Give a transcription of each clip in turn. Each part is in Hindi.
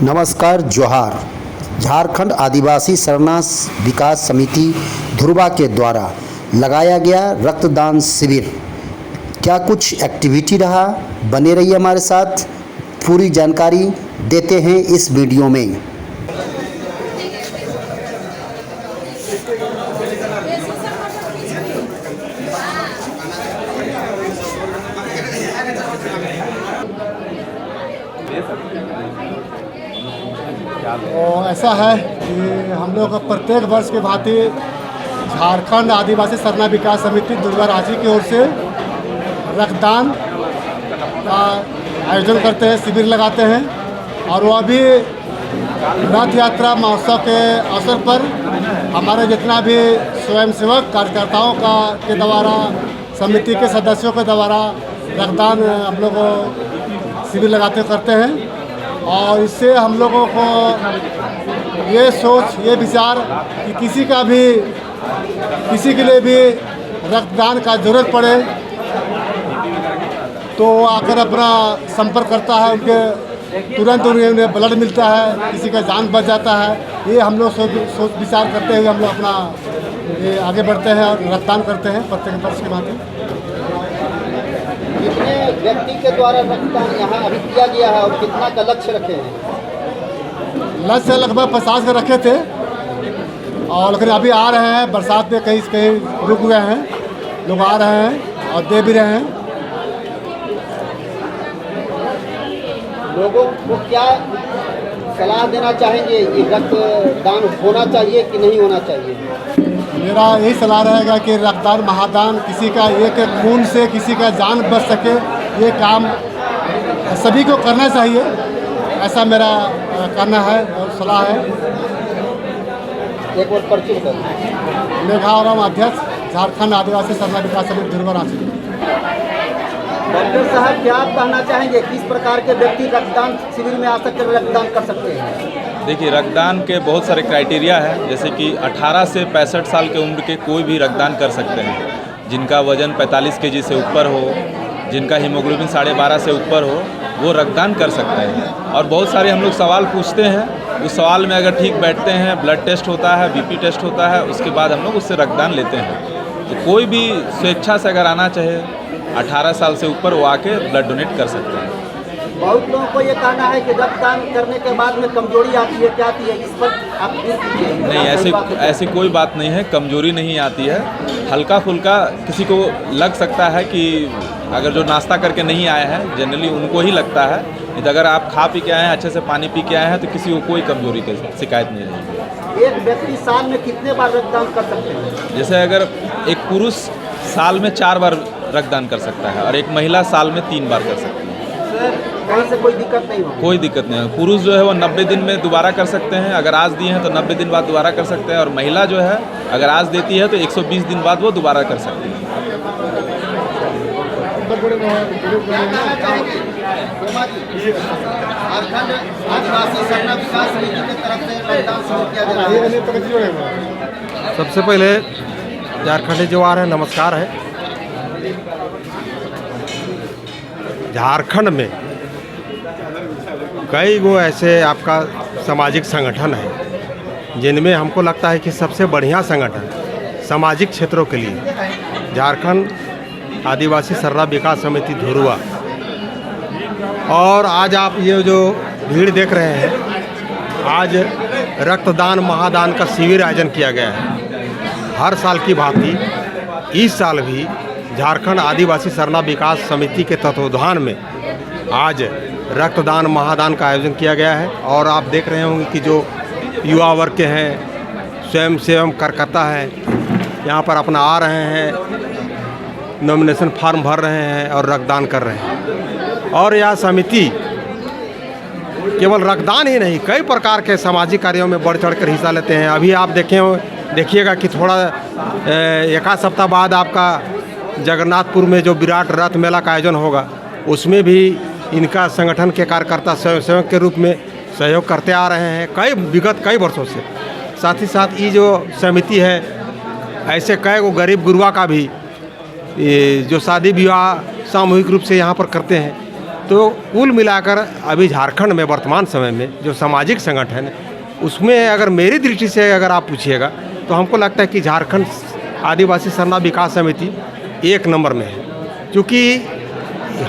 नमस्कार जोहार। झारखंड आदिवासी सरना विकास समिति धुरवा के द्वारा लगाया गया रक्तदान शिविर, क्या कुछ एक्टिविटी रहा, बने रहिए हमारे साथ, पूरी जानकारी देते हैं इस वीडियो में। तो ऐसा है कि हम लोग प्रत्येक वर्ष की भांति झारखंड आदिवासी सरना विकास समिति धुरवा रांची की ओर से रक्तदान का आयोजन करते हैं, शिविर लगाते हैं। और वह भी रथ यात्रा महोत्सव के अवसर पर हमारे जितना भी स्वयंसेवक कार्यकर्ताओं के द्वारा, समिति के सदस्यों के द्वारा रक्तदान हम लोग शिविर लगाते करते हैं। और इससे हम लोगों को ये सोच, ये विचार कि किसी के लिए भी रक्तदान का ज़रूरत पड़े तो आकर अपना संपर्क करता है, उनके तुरंत उन्हें ब्लड मिलता है, किसी का जान बच जाता है। ये हम लोग सोच विचार करते हुए हम लोग अपना ये आगे बढ़ते हैं और रक्तदान करते हैं प्रत्येक वर्ष के भांति। कितने व्यक्ति के द्वारा रक्तदान यहाँ अभी किया गया है और कितना का लक्ष्य रखे हैं? लक्ष्य लगभग 50 के रखे थे, और लेकिन अभी आ रहे हैं, बरसात में कहीं रुक गए हैं, लोग आ रहे हैं और दे भी रहे हैं। लोगों को क्या सलाह देना चाहेंगे, ये रक्तदान होना चाहिए कि नहीं होना चाहिए? मेरा यही सलाह रहेगा कि रक्तदान महादान, किसी का एक खून से किसी का जान बच सके, ये काम सभी को करना चाहिए, ऐसा मेरा करना है और सलाह है। एक और पर्ची बताइए। मेघावरम अध्यक्ष, झारखंड आदिवासी सरना विकास समिति धुरवा रांची। डॉक्टर साहब, क्या आप कहना चाहेंगे, किस प्रकार के व्यक्ति रक्तदान शिविर में आ सकते हैं, रक्तदान कर सकते हैं? देखिए, रक्तदान के बहुत सारे क्राइटेरिया है, जैसे कि 18 से 65 साल के उम्र के कोई भी रक्तदान कर सकते हैं। जिनका वजन 45 केजी से ऊपर हो, जिनका हीमोग्लोबिन 12.5 से ऊपर हो, वो रक्तदान कर सकते हैं। और बहुत सारे हम लोग सवाल पूछते हैं, उस सवाल में अगर ठीक बैठते हैं, ब्लड टेस्ट होता है, बीपी टेस्ट होता है, उसके बाद हम लोग उससे रक्तदान लेते हैं। तो कोई भी स्वेच्छा से अगर आना चाहे, 18 साल से ऊपर, वो आके ब्लड डोनेट कर सकते हैं। बहुत लोगों को ये कहना है कि रक्तदान करने के बाद में कमजोरी आती है, क्या आती है, इस पर आप दूर कीजिए। नहीं, ऐसी कोई बात नहीं है, कमजोरी नहीं आती है। हल्का फुल्का किसी को लग सकता है कि अगर जो नाश्ता करके नहीं आए हैं, जनरली उनको ही लगता है। नहीं तो अगर आप खा पी के आए हैं, अच्छे से पानी पी के आए हैं, तो किसी को कोई कमजोरी की शिकायत नहीं रहेगी। एक व्यक्ति साल में कितने बार रक्तदान कर सकते हैं? जैसे अगर एक पुरुष साल में 4 बार रक्तदान कर सकता है और एक महिला साल में 3 बार कर सकती है। कहीं से कोई दिक्कत नहीं हो? कोई दिक्कत नहीं है। पुरुष जो है वो 90 दिन में दोबारा कर सकते हैं, अगर आज दिए हैं तो 90 दिन बाद दोबारा कर सकते हैं। और महिला जो है अगर आज देती है तो 120 दिन बाद वो दोबारा कर सकती है। झारखंड आदिवासी सरना विकास समिति की तरफ से रक्तदान शुरू किया जा रहा है। सबसे पहले झारखंडी जवार है, नमस्कार है। झारखंड में कई गो ऐसे आपका सामाजिक संगठन है जिनमें हमको लगता है कि सबसे बढ़िया संगठन सामाजिक क्षेत्रों के लिए झारखंड आदिवासी सरना विकास समिति धुरवा। और आज आप ये जो भीड़ देख रहे हैं, आज रक्तदान महादान का शिविर आयोजन किया गया है। हर साल की भांति इस साल भी झारखंड आदिवासी सरना विकास समिति के तत्वावधान में आज रक्तदान महादान का आयोजन किया गया है। और आप देख रहे होंगे कि जो युवा वर्ग के हैं, स्वयंसेवक कार्यकर्ता हैं, यहाँ पर अपना आ रहे हैं, नॉमिनेशन फार्म भर रहे हैं और रक्तदान कर रहे हैं। और यह समिति केवल रक्तदान ही नहीं, कई प्रकार के सामाजिक कार्यों में बढ़ चढ़ कर हिस्सा लेते हैं। अभी आप देखिएगा कि थोड़ा एक आध सप्ताह बाद आपका जगन्नाथपुर में जो विराट रथ मेला का आयोजन होगा, उसमें भी इनका संगठन के कार्यकर्ता स्वयंसेवक के रूप में सहयोग करते आ रहे हैं विगत कई वर्षों से। साथ ही साथ ये जो समिति है, ऐसे कई गो गरीब गुरुआ का भी जो शादी विवाह सामूहिक रूप से यहाँ पर करते हैं, तो कुल मिलाकर अभी झारखंड में वर्तमान समय में जो सामाजिक संगठन है उसमें अगर मेरी दृष्टि से अगर आप पूछिएगा तो हमको लगता है कि झारखंड आदिवासी सरना विकास समिति एक नंबर में है, क्योंकि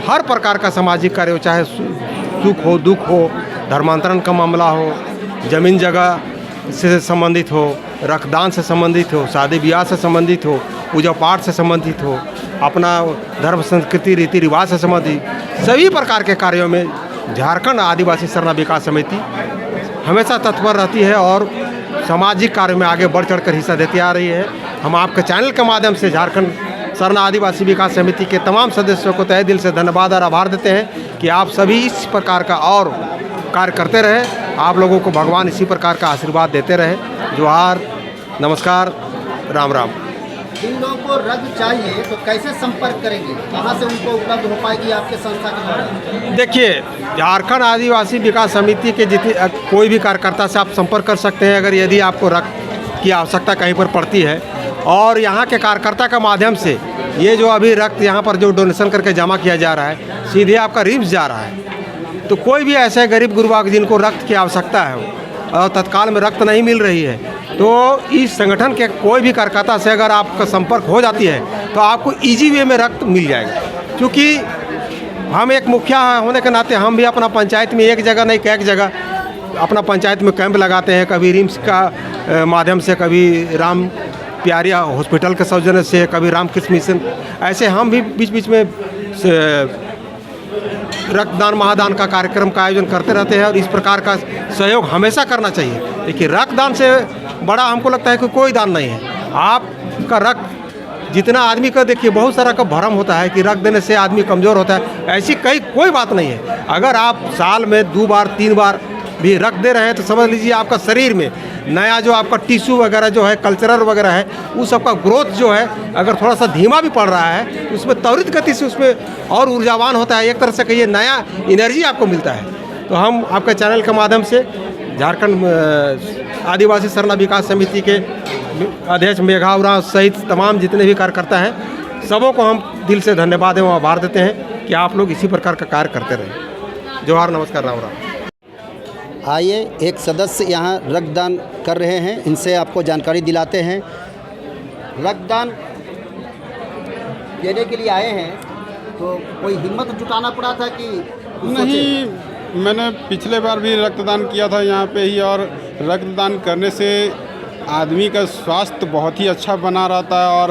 हर प्रकार का सामाजिक कार्य हो, चाहे सुख हो दुख हो, धर्मांतरण का मामला हो, जमीन जगह से संबंधित हो, रक्तदान से संबंधित हो, शादी ब्याह से संबंधित हो, पूजा पाठ से संबंधित हो, अपना धर्म संस्कृति रीति रिवाज से संबंधित सभी प्रकार के कार्यों में झारखंड आदिवासी सरना विकास समिति हमेशा तत्पर रहती है और सामाजिक कार्य में आगे बढ़ चढ़कर हिस्सा देती आ रही है। हम आपके चैनल के माध्यम से झारखंड सरना आदिवासी विकास समिति के तमाम सदस्यों को तहे दिल से धन्यवाद और आभार देते हैं कि आप सभी इस प्रकार का और कार्य करते रहे। आप लोगों को भगवान इसी प्रकार का आशीर्वाद देते रहे। जोहार, नमस्कार, राम राम। जिन लोगों को रक्त चाहिए तो कैसे संपर्क करेंगे, कहाँ से उनको उपलब्ध हो पाएगी आपके संस्था के द्वारा? देखिए, झारखंड आदिवासी विकास समिति के जितने कोई भी कार्यकर्ता से आप संपर्क कर सकते हैं अगर यदि आपको रक्त की आवश्यकता कहीं पर पड़ती है। और यहाँ के कार्यकर्ता के माध्यम से ये जो अभी रक्त यहाँ पर जो डोनेशन करके जमा किया जा रहा है सीधे आपका रिम्स जा रहा है। तो कोई भी ऐसे गरीब गुरबा जिनको रक्त की आवश्यकता है और तत्काल में रक्त नहीं मिल रही है तो इस संगठन के कोई भी कार्यकर्ता से अगर आपका संपर्क हो जाती है तो आपको इजी वे में रक्त मिल जाएगा। क्योंकि हम एक मुखिया होने के नाते हम भी अपना पंचायत में एक जगह नहीं कई जगह अपना पंचायत में कैंप लगाते हैं, कभी रिम्स का माध्यम से, कभी राम प्यारिया हॉस्पिटल के सौजन्य से, कभी रामकृष्ण मिशन, ऐसे हम भी बीच बीच में रक्तदान महादान का कार्यक्रम का आयोजन करते रहते हैं और इस प्रकार का सहयोग हमेशा करना चाहिए। देखिए, रक्तदान से बड़ा हमको लगता है कि कोई दान नहीं है। आपका रक्त जितना आदमी का, देखिए बहुत सारा का भ्रम होता है कि रक्त देने से आदमी कमज़ोर होता है, ऐसी कोई बात नहीं है। अगर आप साल में 2 बार 3 बार भी रक्त दे रहे हैं तो समझ लीजिए आपका शरीर में नया जो आपका टिश्यू वगैरह जो है, कल्चरल वगैरह है, उस सबका ग्रोथ जो है अगर थोड़ा सा धीमा भी पड़ रहा है तो उसमें त्वरित गति से उसमें और ऊर्जावान होता है। एक तरह से कहिए नया एनर्जी आपको मिलता है। तो हम आपके चैनल के माध्यम से झारखंड आदिवासी सरना विकास समिति के अध्यक्ष मेघा उरांव सहित तमाम जितने भी कार्यकर्ता हैं सबों को हम दिल से धन्यवाद एवं आभार देते हैं कि आप लोग इसी प्रकार का कार्य करते रहें। जोहार, नमस्कार, राम राम। आइए, एक सदस्य यहाँ रक्तदान कर रहे हैं, इनसे आपको जानकारी दिलाते हैं। रक्तदान देने के लिए आए हैं तो कोई हिम्मत जुटाना पड़ा था कि नहीं, मैंने पिछले बार भी रक्तदान किया था यहाँ पे ही, और रक्तदान करने से आदमी का स्वास्थ्य बहुत ही अच्छा बना रहता है और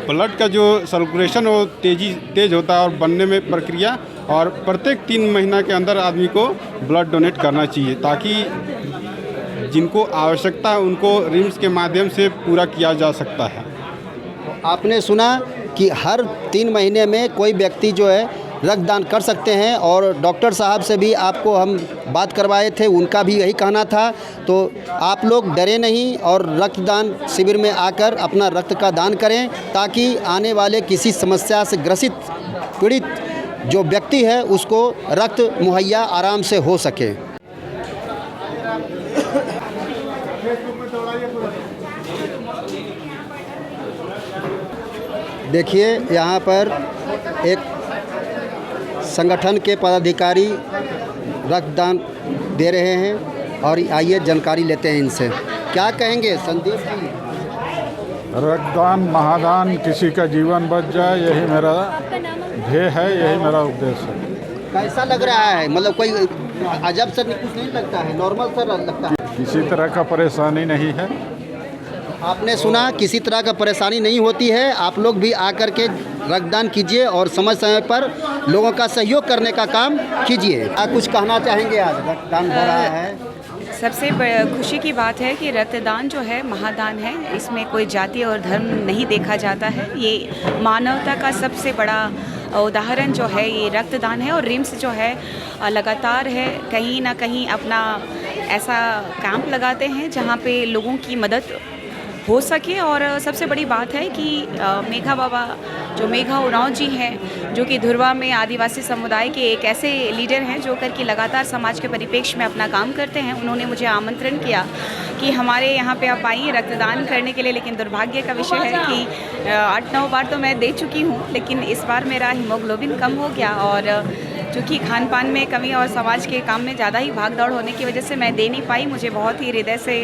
ब्लड का जो सर्कुलेशन वो तेज होता है और बनने में प्रक्रिया, और प्रत्येक 3 महीना के अंदर आदमी को ब्लड डोनेट करना चाहिए ताकि जिनको आवश्यकता है उनको रिम्स के माध्यम से पूरा किया जा सकता है। आपने सुना कि हर 3 महीने में कोई व्यक्ति जो है रक्तदान कर सकते हैं और डॉक्टर साहब से भी आपको हम बात करवाए थे, उनका भी यही कहना था। तो आप लोग डरे नहीं और रक्तदान शिविर में आकर अपना रक्त का दान करें ताकि आने वाले किसी समस्या से ग्रसित पीड़ित जो व्यक्ति है उसको रक्त मुहैया आराम से हो सके। देखिए, यहाँ पर एक संगठन के पदाधिकारी रक्तदान दे रहे हैं और आइए जानकारी लेते हैं इनसे। क्या कहेंगे संदीप जी? रक्तदान महादान, किसी का जीवन बच जाए, यही मेरा ध्येय है, यही मेरा उद्देश्य है। कैसा लग रहा है? मतलब कोई अजब सा कुछ नहीं लगता है, नॉर्मल सा लगता है? किसी तरह का परेशानी नहीं है। आपने सुना, किसी तरह का परेशानी नहीं होती है। आप लोग भी आकर के रक्तदान कीजिए और समय समय पर लोगों का सहयोग करने का काम कीजिए। आप कुछ कहना चाहेंगे? आज रक्तदान हो रहा है, सबसे खुशी की बात है कि रक्तदान जो है महादान है, इसमें कोई जाति और धर्म नहीं देखा जाता है। ये मानवता का सबसे बड़ा उदाहरण जो है ये रक्तदान है। और रिम्स जो है लगातार है कहीं ना कहीं अपना ऐसा कैंप लगाते हैं जहाँ पे लोगों की मदद हो सके। और सबसे बड़ी बात है कि मेघा बाबा जो मेघा उरांव जी हैं, जो कि धुरवा में आदिवासी समुदाय के एक ऐसे लीडर हैं जो करके लगातार समाज के परिप्रेक्ष्य में अपना काम करते हैं। उन्होंने मुझे आमंत्रण किया कि हमारे यहाँ पे आप आइए रक्तदान करने के लिए। लेकिन दुर्भाग्य का विषय है कि 8-9 बार तो मैं दे चुकी हूँ, लेकिन इस बार मेरा हीमोग्लोबिन कम हो गया और क्योंकि खान पान में कमी और समाज के काम में ज़्यादा ही भाग दौड़ होने की वजह से मैं दे नहीं पाई। मुझे बहुत ही हृदय से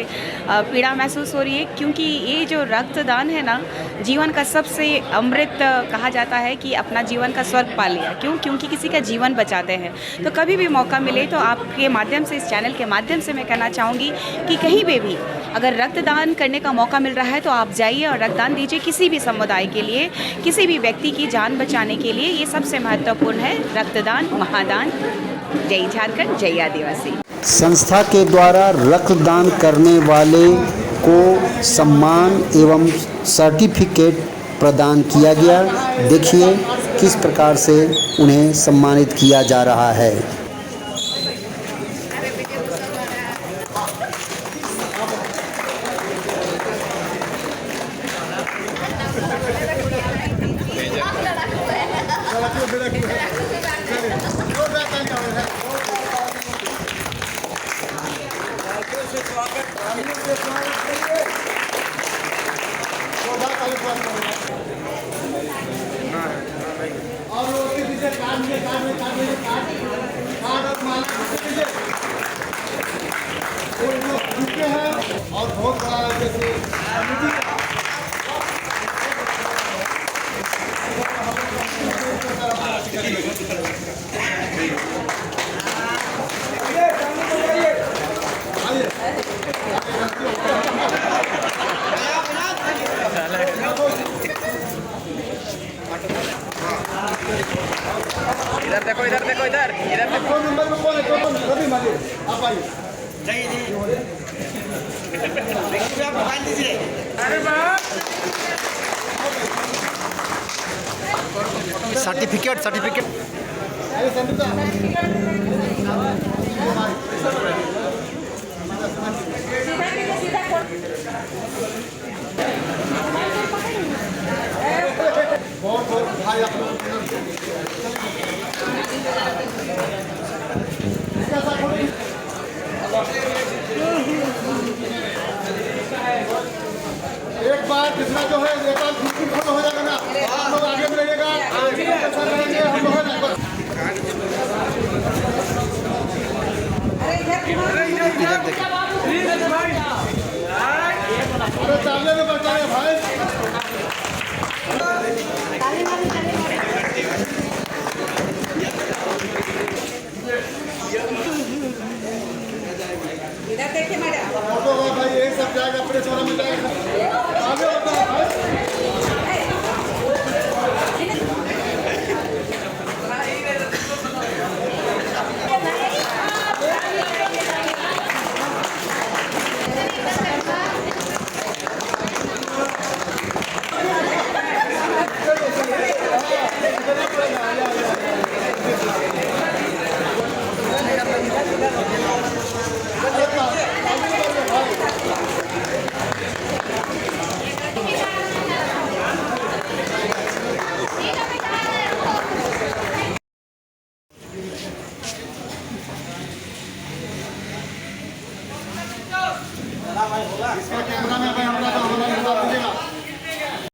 पीड़ा महसूस हो रही है, क्योंकि ये जो रक्तदान है ना, जीवन का सबसे अमृत कहा जाता है कि अपना जीवन का स्वर्ग पा लिया। क्यों? क्योंकि किसी का जीवन बचाते हैं। तो कभी भी मौका मिले तो आपके माध्यम से, इस चैनल के माध्यम से मैं कहना चाहूँगी कि कहीं पे भी अगर रक्तदान करने का मौका मिल रहा है तो आप जाइए और रक्तदान दीजिए, किसी भी समुदाय के लिए, किसी भी व्यक्ति की जान बचाने के लिए। ये सबसे महत्वपूर्ण है, रक्तदान महादान। जय झारखंड, जय आदिवासी। संस्था के द्वारा रक्तदान करने वाले को सम्मान एवं सर्टिफिकेट प्रदान किया गया। देखिए किस प्रकार से उन्हें सम्मानित किया जा रहा है। और बहुत बड़ा जैसे इधर देखो, इधर देखो, इधर देखो। फोन नंबर में कौन है? कौन रवि मालिक, आप आइए। सर्टिफिकेट अरे संगीता, बहुत बहुत भाई आप लोग एक बार जितना जो है एक बार बिल्कुल खत्म हो जाएगा ना, आप लोग आगे में रहिएगा, रहेंगे हम लोग है ना। अरे सामने में बचा है भाई। इधर देखिए मैडम। भाई यही सब जाएगा, प्रेस वाला में जाएगा। आगे बताओ भाई। इसका कैमरा में भाई हम